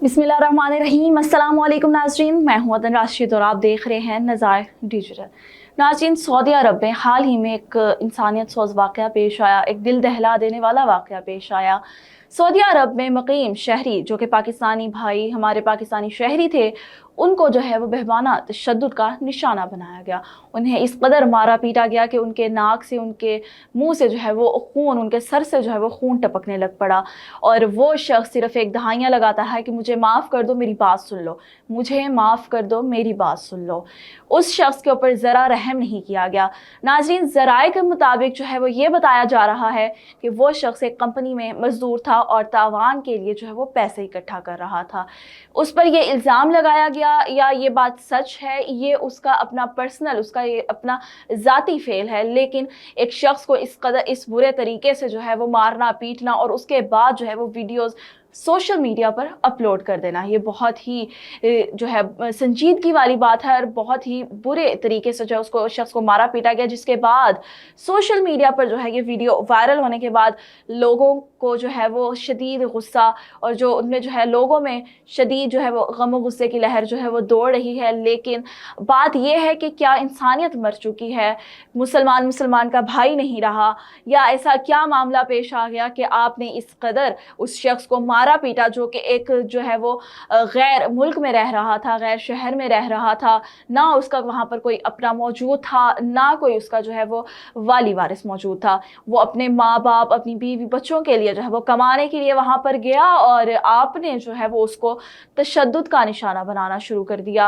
बिस्मिल्लाहिर्रहमानिर्रहीम। अस्सलाम वालेकुम नाज़रीन, मैं हूं अदन राशिद और आप देख रहे हैं नज़ायर डिजिटल। नाज़रीन, सऊदी अरब में हाल ही में एक इंसानियत सोज़ वाक़या पेश आया, एक दिल दहला देने वाला वाक़या पेश आया। सऊदी अरब में मुक़ीम शहरी जो कि पाकिस्तानी भाई, हमारे पाकिस्तानी शहरी थे, उनको जो है वो बेहवाना तशद्दुद का निशाना बनाया गया। उन्हें इस कदर मारा पीटा गया कि उनके नाक से, उनके मुंह से जो है वो खून, उनके सर से जो है वो खून टपकने लग पड़ा। और वो शख्स सिर्फ एक दहाइयाँ लगाता है कि मुझे माफ़ कर दो, मेरी बात सुन लो, मुझे माफ़ कर दो, मेरी बात सुन लो। उस शख्स के ऊपर ज़रा रहम नहीं किया गया। नाज़रीन, ज़राए के मुताबिक जो है वो ये बताया जा रहा है कि वो शख्स एक कंपनी में मज़दूर था और तावान के लिए जो है वो पैसे इकट्ठा कर रहा था। उस पर ये इल्ज़ाम लगाया गया, या ये बात सच है, ये उसका अपना पर्सनल, उसका ये अपना ज़ाती फेल है, लेकिन एक शख्स को इस कदर, इस बुरे तरीके से जो है वो मारना पीटना और उसके बाद जो है वो वीडियोज़ सोशल मीडिया पर अपलोड कर देना, ये बहुत ही जो है संजीदगी वाली बात है और बहुत ही बुरे तरीके से जो है उसको, शख्स को मारा पीटा गया। जिसके बाद सोशल मीडिया पर जो है ये वीडियो वायरल होने के बाद लोगों को जो है वो शदीद गुस्सा, और जो उनमें जो है लोगों में शदीद जो है वो गम गुस्से की लहर जो है वो दौड़ रही है। लेकिन बात यह है कि क्या इंसानियत मर चुकी है, मुसलमान का भाई नहीं रहा, या ऐसा क्या मामला पेश आ गया कि आपने इस कदर उस शख्स को मारा पीटा जो कि एक जो है वो गैर मुल्क में रह रहा था, गैर शहर में रह रहा था, ना उसका वहाँ पर कोई अपना मौजूद था, ना कोई उसका जो है वो वाली वारिस मौजूद था। वो अपने माँ बाप, अपनी बीवी बच्चों के लिए जो है वो कमाने के लिए वहाँ पर गया और आपने जो है वो उसको तशद्दुद का निशाना बनाना शुरू कर दिया।